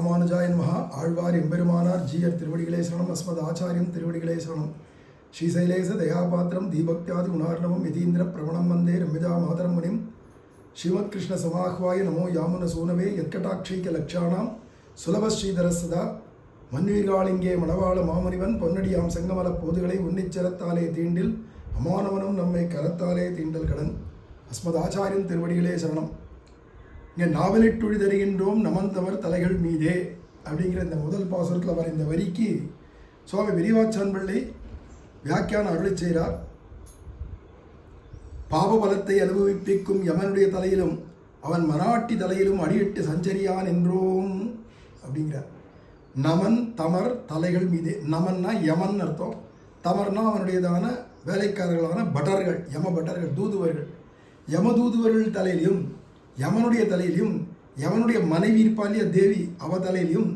ராமானுஜாய நமஹ. ஆழ்வார் எம்பெருமானார் ஜீயர் திருவடிகளே சரணம். அஸ்மத் ஆச்சாரியம் திருவடிகளே சரணம். ஸ்ரீசைலேச தயாபாத்திரம் தீபக்தியாதி குணார்ணவம் யதீந்திர பிரவணம் வந்தே ரம்யஜா மாதரம் முனிம் ஸ்ரீமத் கிருஷ்ண சமாஹ்வாய நமோ யாமுன சூனவே யற்கடாட்சைக்க லக்ஷானாம் சுலபஸ்ரீதர சதா மன்வீர்காளிங்கே மணவாள மாமுனிவன் பொன்னடியாம் செங்கமல போதுகளை உன்னிச்சரத்தாலே தீண்டில் அமானவனும் நம்மை கரத்தாலே தீண்டல் கடன். அஸ்மத் ஆச்சாரியம் திருவடிகளே சரணம். இங்கே நாவலிட்டுழி தருகின்றோம் நமந்தவர் தலைகள் மீதே அப்படிங்கிற இந்த முதல் பாசுரத்தில் வர இந்த வரிக்கு சுவாமி விரிவாச்சான் பிள்ளை வியாக்கியான அருளை செய்கிறார். பாபபலத்தை அனுபவிப்பிக்கும் யமனுடைய தலையிலும் அவன் மராட்டி தலையிலும் அடியிட்டு சஞ்சரியான் என்றோம் அப்படிங்கிறார். நமன் தமர் தலைகள் மீதே. நமன்னா யமன் அர்த்தம், தமர்னா அவனுடையதான வேலைக்காரர்களான பட்டர்கள், யம பட்டர்கள், தூதுவர்கள். யம தூதுவர்கள் தலையிலும் யமனுடைய தலையிலும் யமனுடைய மனைவி இருப்பாளிய தேவி அவ தலையிலும்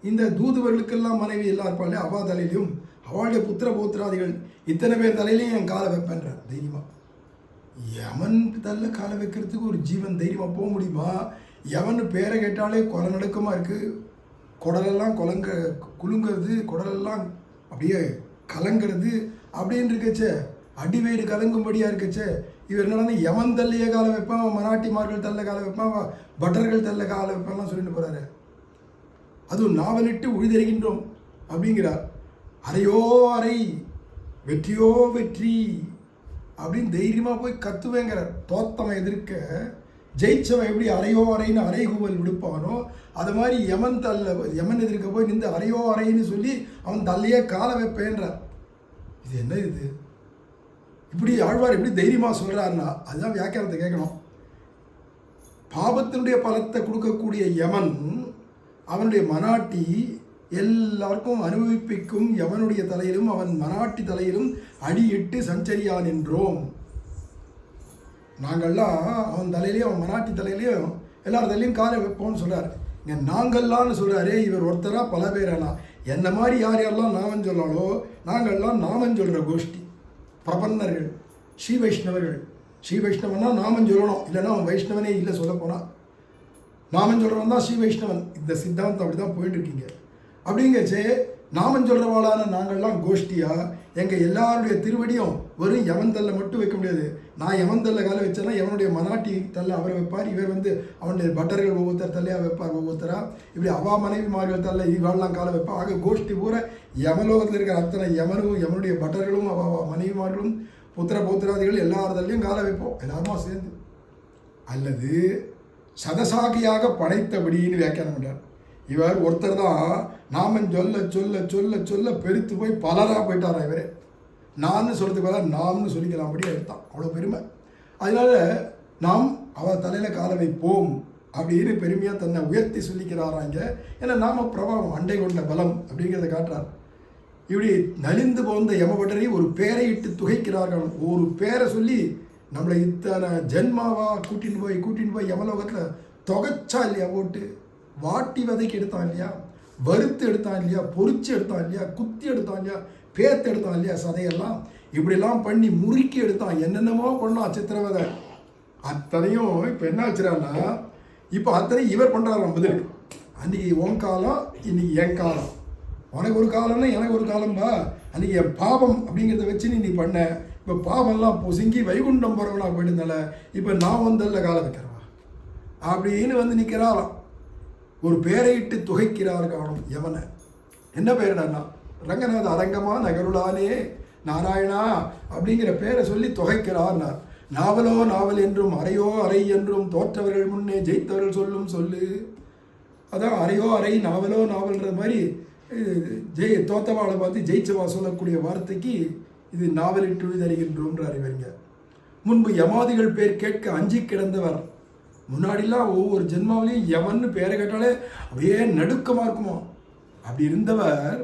இந்த தூதுவர்களுக்கெல்லாம் மனைவி எல்லாம் இருப்பாளே அவ தலையிலும் அவளுடைய புத்திர பௌத்திராதிகள் இத்தனை பேர் தலையிலையும் என் காலை வைப்பேன்றார் தைரியமா. யமன் தள்ள காலை வைக்கிறதுக்கு ஒரு ஜீவன் தைரியமாக போக முடியுமா? யமன் பேரை கேட்டாலே கொலை நடுக்கமாக இருக்குது. குடலெல்லாம் குலுங்கிறது, குடலெல்லாம் அப்படியே கலங்கிறது அப்படின்னு இருக்கச்சே, அடிவேடு கலங்கும்படியாக இருக்கச்சே. இவர் என்னன்னா யமன் தள்ளிய காலை வைப்பான், மராட்டிமார்கள் தள்ள காலை வைப்பான், பட்டர்கள் தள்ள காலை வைப்பான்லாம் சொல்லிட்டு போகிறாரு. அதுவும் நாவலிட்டு உழிதருகின்றோம் அப்படிங்கிறார். அறையோ அறை, வெற்றியோ வெற்றி அப்படின்னு தைரியமாக போய் கத்துவேங்கிறார். தோத்தவன் எதிர்க்க ஜெயிச்சவன் எப்படி அறையோ அறைன்னு அறைகூவல் விடுப்பானோ அது மாதிரி யமன் எதிர்க்க போய் நின்று அறையோ அறைன்னு சொல்லி அவன் தள்ளியே காலை வைப்பேன்றார். இது என்ன இது? இப்படி ஆழ்வார் எப்படி தைரியமாக சொல்கிறாருன்னா அதுதான் வியாக்கியானத்தை கேட்கணும். பாபத்தினுடைய பலத்தை கொடுக்கக்கூடிய யமன் அவனுடைய மராட்டி எல்லாருக்கும் அனுபவிப்பிக்கும் யமனுடைய தலையிலும் அவன் மராட்டி தலையிலும் அடியிட்டு சஞ்சரியான் என்றோம். நாங்கள்லாம் அவன் தலையிலையும் அவன் மராட்டி தலையிலையும் எல்லார் தலையிலையும் காலை வைப்போம்னு சொல்கிறார். இங்கே நாங்கள்லான்னு சொல்கிறாரே, இவர் ஒருத்தராக பல பேரெல்லாம் என்ன மாதிரி யார் யாரெல்லாம் நாமன் சொல்லாலோ நாங்கள்லாம் நாமன் சொல்கிற கோஷ்டி பிரபன்னர்கள், ஸ்ரீ வைஷ்ணவர்கள். ஸ்ரீ வைஷ்ணவன்னா நாமன் சொல்லணும், இல்லைன்னா அவன் வைஷ்ணவனே இல்லை சொல்ல போனால். நாமன் சொல்கிறவன் தான் ஸ்ரீ வைஷ்ணவன். இந்த சித்தாந்தம் அப்படி தான் போயிட்டு இருக்கீங்க. அப்படிங்கச்சே நாமன் சொல்கிறவாளான நாங்கள்லாம் கோஷ்டியாக எங்கள் எல்லாருடைய திருவடியும் வெறும் யமன் தல்ல மட்டும் வைக்க முடியாது. நான் யமன் தல்ல காலை வச்சேன்னா எவனுடைய மராட்டி தல்ல அவரை வைப்பார், இவர் அவனுடைய பட்டர்கள் ஒவ்வொருத்தர் தல்லையாக வைப்பார் ஒவ்வொருத்தரா. இப்படி அவா மனைவிமார்கள் தல்ல இவாள்லாம் காலை வைப்பார். ஆக கோஷ்டி பூரா யமலோகத்தில் இருக்கிற அத்தனை யமனும் யமனுடைய பட்டர்களும் அவா மனைவிமார்களும் புத்திர பௌத்திராதிகள் எல்லாரதல்லையும் காலை வைப்போம் எல்லாருமா சேர்ந்து. அல்லது சதசாகியாக படைத்தபடின்னு வியாக்கியானம் பண்ணுறார். இவர் ஒருத்தர் தான் நாமன் சொல்ல சொல்ல சொல்ல சொல்ல பெருத்து போய் பலராக போயிட்டாரா. இவர் நான் சொல்கிறதுக்கு பதிலாக நாம்னு சொல்லிக்கலாம் அப்படி எடுத்தான். அவ்வளோ பெருமை. அதனால நாம் அவள் தலையில் காலை வைப்போம் அப்படின்னு பெருமையாக தன்னை உயர்த்தி சொல்லிக்கிறாராங்க. ஏன்னா நாம பிரபாவம் அண்டை கொண்ட பலம் அப்படிங்கிறத காட்டுறார். இப்படி நலிந்து போந்த யமபட்டரை ஒரு பேரை இட்டு துகைக்கிறார்கள். ஒரு பேரை சொல்லி நம்மளை இத்தனை ஜென்மாவா கூட்டின்னு போய் யமலோகத்தில் தொகைச்சா இல்லையா, போட்டு வாட்டி வதைக்கு எடுத்தான் இல்லையா, வறுத்து எடுத்தான் இல்லையா, பொறிச்சு எடுத்தான் இல்லையா, குத்தி எடுத்தான் இல்லையா, பேத்து எடுத்தான் இல்லையா, சதையெல்லாம் இப்படிலாம் பண்ணி முறுக்கி எடுத்தான். என்னென்னமோ பண்ணான் சித்திரவதை. அத்தனையும் இப்போ என்ன வச்சுறான்னா இப்போ அத்தனையும் இவர் பண்ணுறாராம் பதில். அன்றைக்கி உன் காலம், இன்னைக்கு என் காலம். உனக்கு ஒரு காலம்னா எனக்கு ஒரு காலம்பா. அன்றைக்கி என் பாவம் அப்படிங்கிறத வச்சு நீ பண்ண. இப்போ பாவம்லாம் பொசுங்கி வைகுண்டம் போகிறவனா போயிடுந்தால இப்போ நான் வந்தல்ல காலம் வைக்கிறவா அப்படின்னு நிற்கிறாராம். ஒரு பேரையிட்டு துகைக்கிறார் காணும் யமனை. என்ன பேருடான்னா ரங்கநாத அரங்கமா நகருளானே நாராயணா அப்படிங்கிற பேரை சொல்லி துகைக்கிறார்னார். நாவலோ நாவல் என்றும் அறையோ அறை என்றும் தோற்றவர்கள் முன்னே ஜெயித்தவர்கள் சொல்லும் சொல்லு. அதான் அறையோ அறை நாவலோ நாவல்ன்ற மாதிரி தோத்தவாளை பார்த்து ஜெயிச்சவா சொல்லக்கூடிய வார்த்தைக்கு இது நாவலிட்டு தருகின்றோம்ன்றார் இவருங்க. முன்பு யமாதிகள் பேர் கேட்க அஞ்சி கிடந்தவர். முன்னாடிலாம் ஒவ்வொரு ஜென்மாவிலையும் யமன்னு பேரை கேட்டாலே அப்படியே நடுக்கமாக இருக்குமோ. அப்படி இருந்தவர்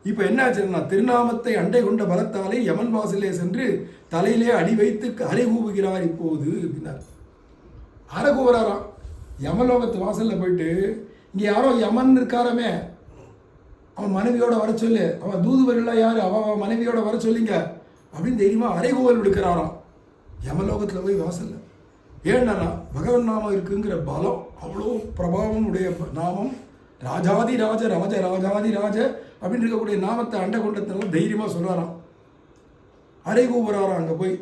இப்போ என்ன ஆச்சுன்னா திருநாமத்தை அண்டை கொண்ட பலத்தாலே யமன் வாசலே சென்று தலையிலே அடி வைத்து அரை கூவுகிறார் இப்போது அப்படின்னார். அரை கூவுறாராம் யமலோகத்து வாசலில் போயிட்டு. இங்கே யாரோ யமன் இருக்காரமே, அவன் மனைவியோட வர சொல்லு, அவன் தூதுவர்கள்லாம் யார், அவன் மனைவியோட வர சொல்லிங்க அப்படின்னு தைரியமாக அரைகூவல் விடுக்கிறாராம் யமலோகத்தில் போய் வாசலில். ஏன்னா பகவன் நாமம் இருக்குங்கிற பலம், அவ்வளோ பிரபாவம் உடைய நாமம் ராஜாதி ராஜ ராஜ ராஜாதி ராஜ அப்படின்னு இருக்கக்கூடிய நாமத்தை அண்டை கொண்டதுனால தைரியமாக சொல்கிறாராம். அரை கூவுறாராம். அங்கே போய்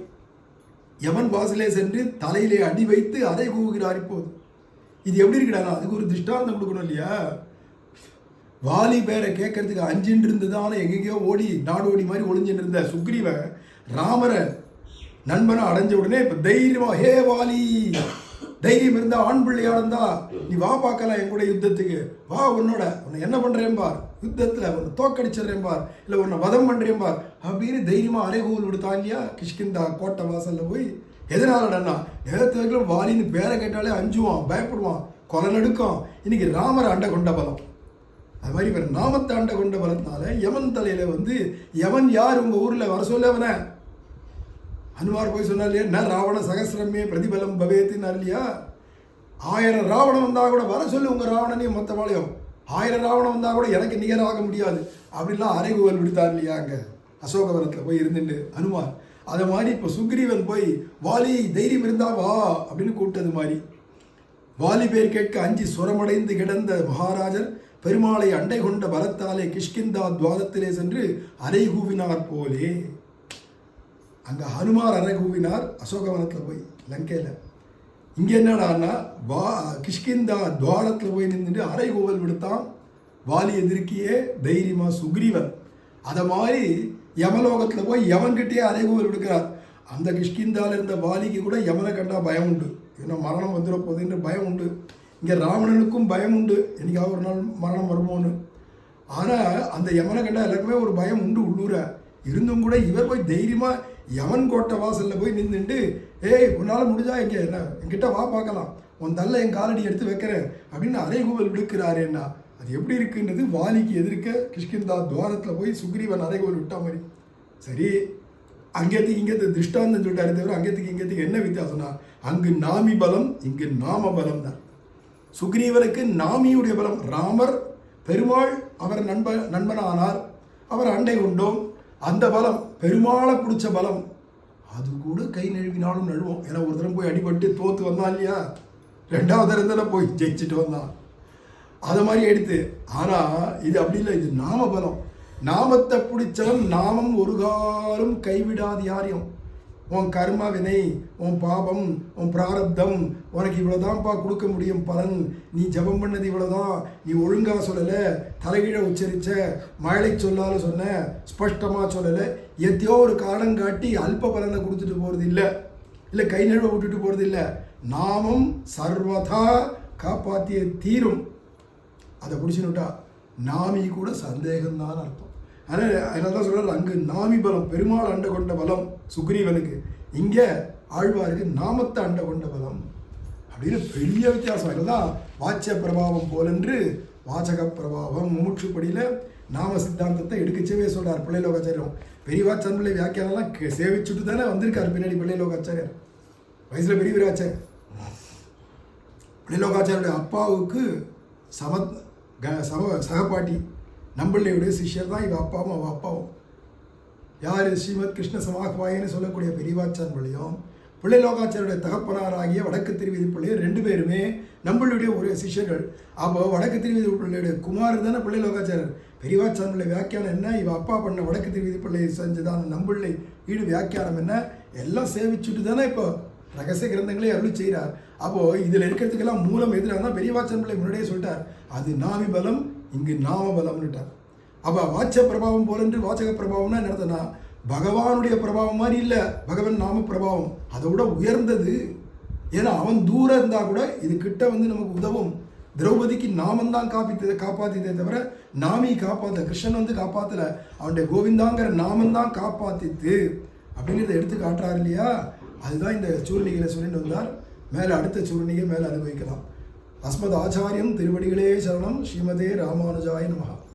யமன் வாசலே சென்று தலையிலே அடி வைத்து அரை கூவுகிறார். இப்போது இது எப்படி இருக்கிறாங்க? அதுக்கு ஒரு திருஷ்டாந்தம் கொடுக்கணும் இல்லையா? வாலி பேரை கேட்கறதுக்கு அஞ்சுன்னு இருந்ததான எங்கெங்கயோ ஓடி நாடோடி மாதிரி ஒளிஞ்சுன்னு இருந்த சுக்ரீவன் ராமரை நண்பனை அடைஞ்ச உடனே இப்போ தைரியமா, ஹே வாலி, தைரியம் இருந்தா, ஆண் பிள்ளையா இருந்தா நீ வா பார்க்கலாம் என் கூட யுத்தத்துக்கு வா, உன்னை என்ன பண்றேன் பார், யுத்தத்தில் உன்னை தோக்கடிச்சிடுறேன் பார், இல்லை உன்னை வதம் பண்றேன் பார் அப்படின்னு தைரியமா அரைகூல் விடுத்தான் இல்லையா கிஷ்கிந்தா கோட்டை வாசல்ல போய். எதனாலடா நேரத்துக்கும் வாலின்னு பேரை கேட்டாலே அஞ்சுவான், பயப்படுவான், கொலை நடுக்கம். இன்னைக்கு ராமரை அண்டை கொண்ட பலம். அது மாதிரி இவர் நாமத்தை அண்டை கொண்ட பலத்தினால யமன் தலையில வந்து, யமன் யார் உங்க ஊர்ல வர சொல்ல அவனை ஹனுமார் போய் சொன்னா இல்லையா, என்ன ராவண சகசிரமே பிரதிபலம் பவேத்துன்னு இல்லையா? 1000 ராவணம் வந்தா கூட வர சொல்லு உங்க ராவணனையும் மொத்தமாலையும், 1000 ராவணம் வந்தா கூட எனக்கு நிகராக முடியாது அப்படின்லாம் அறைகூவல் விடுத்தார் இல்லையா அங்க அசோகவனத்தில் போய் இருந்துட்டு ஹனுமார். அதை மாதிரி இப்போ சுக்ரீவன் போய் வாலி தைரியம் இருந்தா வா அப்படின்னு கூப்பிட்டது மாதிரி வாலி பேர் கேட்க அஞ்சி சுரமடைந்து கிடந்த மகாராஜர் பெருமாளை அண்டை கொண்ட பலத்தாலே கிஷ்கிந்தா துவாரத்திலே சென்று அரை கூவினார் போலே. அங்கே ஹனுமார் அரை கூவினார் அசோகவனத்தில் போய் லங்கையில். இங்கே என்னடான்னா கிஷ்கிந்தா துவாரத்தில் போய் நின்றுட்டு அரை கூவல் விடுத்தான் வாலி எதிர்க்கியே தைரியமாக சுக்ரீவன். அதை மாதிரி யமலோகத்தில் போய் யமன்கிட்டயே அரை கூவல் விடுக்கிறார். அந்த கிஷ்கிந்தாவில் இருந்த வாலிக்கு கூட யமனை கண்டா பயம் உண்டு, ஏன்னா மரணம் வந்துட போகுதுன்ற பயம் உண்டு. இங்கே ராவணனுக்கும் பயம் உண்டு, என்னைக்காவது ஒரு நாள் மரணம் வருமோன்னு. ஆனால் அந்த யமனை கண்டா எல்லாருக்குமே ஒரு பயம் உண்டு உள்ளூர. இருந்தும் கூட இவர் போய் தைரியமாக யமன் கோட்டை வாசலில் போய் நின்றுட்டு, ஏய் உன்னால் முடிஞ்சா இங்கே என்ன என்கிட்ட வா பார்க்கலாம், உன் தள்ள என் காலடி எடுத்து வைக்கிறேன் அப்படின்னு அரைகூவல் விடுக்கிறாரேன்னா அது எப்படி இருக்குன்றது வாலிக்கு எதிர்க்க கிஷ்கிந்தா துவாரத்தில் போய் சுக்ரீவன் அரைகூவல் விட்டா மாதிரி. சரி, அங்கேத்துக்கு இங்கேத்து திருஷ்டாந்தம் சொல்லிட்டாரு தவிர அங்கேத்துக்கு இங்கேத்துக்கு என்ன வித்தியாசம்னா, அங்கு நாமி பலம் இங்கு நாம பலம் தான். சுக்ரீவனுக்கு நாமியுடைய பலம், ராமர் பெருமாள் அவர் நண்பனானார், அவர் அண்டை கொண்டோம், அந்த பலம் பெருமாளை பிடிச்ச பலம். அது கூட கை நழுவினாலும் நழுவோம். ஏன்னா ஒரு தரம் போய் அடிபட்டு தோத்து வந்தான் இல்லையா, 2வது தரம் போய் ஜெயிச்சுட்டு வந்தான். அதை மாதிரி எடுத்து. ஆனால் இது அப்படி இல்லை, இது நாம பலம். நாமத்தை பிடிச்சவன் நாமம் ஒரு காலம் கைவிடாது யாரையும். உன் கர்ம வினை, உன் பாபம், உன் பிராரப்தம், உனக்கு இவ்வளோதான்ப்பா கொடுக்க முடியும் பலன், நீ ஜபம் பண்ணது இவ்வளோதான், நீ ஒழுங்காக சொல்லலை, தலைகீழ உச்சரித்த, மழை சொல்லால சொன்ன, ஸ்பஷ்டமாக சொல்லலை, எத்தையோ ஒரு காரணம் காட்டி அல்ப பலனை கொடுத்துட்டு போகிறது இல்லை, இல்லை கை நழுவ விட்டுட்டு போகிறது இல்லை. நாமம் சர்வதா காப்பாற்றிய தீரும். அதை பிடிச்சுனுட்டா நாமி கூட சந்தேகம்தான் அர்த்தம். ஆனால் அதனால தான் சொல்கிறார், அங்கு நாமி பலம் பெருமாள் அண்டை கொண்ட பலம் சுக்ரீவனுக்கு, இங்கே ஆழ்வாருக்கு நாமத்தை அண்டை கொண்ட பலம் அப்படின்னு பெரிய வித்தியாசம். இதுதான் வாச்சிய பிரபாவம் போலென்று வாசக பிரபாவம். முமுட்சுப்படியில் நாம சித்தாந்தத்தை எடுக்கச்சவே சொல்கிறார் பிள்ளைலோகாச்சாரியம். பெரியவாச்சான் பிள்ளை வியாக்கியானம்லாம் சேவிச்சுட்டு தானே வந்திருக்கார் பின்னாடி பிள்ளைலோகாச்சாரியர், வயசில் பெரியவராச்சே. பிள்ளைலோகாச்சாரியுடைய அப்பாவுக்கு சகபாட்டி நம்பிள்ளையுடைய சிஷ்யர் தான் இவ அப்பாவும் அவள் அப்பாவும். யார் ஸ்ரீமத் கிருஷ்ண சமாஹ்வாயின்னு சொல்லக்கூடிய பெரியவாச்சான் பிள்ளையும் பிள்ளைலோகாச்சாரியுடைய தகப்பனாராகிய வடக்கு திருவிதி பிள்ளையும் 2 பேருமே நம்பிள்ளுடைய ஒரு சிஷ்யர்கள். அப்போ வடக்கு திருவிதி பிள்ளையுடைய குமார் தானே பிள்ளைலோகாச்சாரர். பெரியவாச்சான் பிள்ளை வியாக்கியானம் என்ன, இவ அப்பா பண்ண வடக்கு திருவிதி பிள்ளை செஞ்சுதான் நம்பிள்ளை ஈடு வியாக்கியானம் என்ன, எல்லாம் சேவிச்சுட்டு தானே இப்போ ரகசிய கிரந்தங்களே அருளி செய்கிறார். அப்போது இதில் இருக்கிறதுக்கெல்லாம் மூலம் எதிராக தான் பெரியவாச்சான் பிள்ளை முன்னாடியே சொல்லிட்டார், அது நாமி பலம் இங்கு நாம பலம்னுட்டார். அப்போ வாட்ச பிரபாவம் போலன்று வாச்சக பிரபாவம்னா என்ன அர்த்தம்னா, பகவானுடைய பிரபாவம் மாதிரி இல்லை, பகவன் நாம பிரபாவம் அதை விட உயர்ந்தது. ஏன்னா அவன் தூரம் இருந்தால் கூட இது கிட்ட வந்து நமக்கு உதவும். திரௌபதிக்கு நாமந்தான் காப்பாற்றித்தே தவிர நாமி காப்பாற்ற, கிருஷ்ணன் வந்து காப்பாற்றலை, அவனுடைய கோவிந்தாங்கிற நாமந்தான் காப்பாற்றித்து அப்படிங்கிறத எடுத்து காட்டுறாரு இல்லையா. அதுதான் இந்த சூர்ணிகையில் சொல்லிட்டு வந்தார். மேலே அடுத்த சூர்ணிகை மேலே அனுபவிக்கலாம். அஸ்மத் ஆச்சாரியம் திருவடிகளே சரணம். ஸ்ரீமதே ராமானுஜாய நமஹ.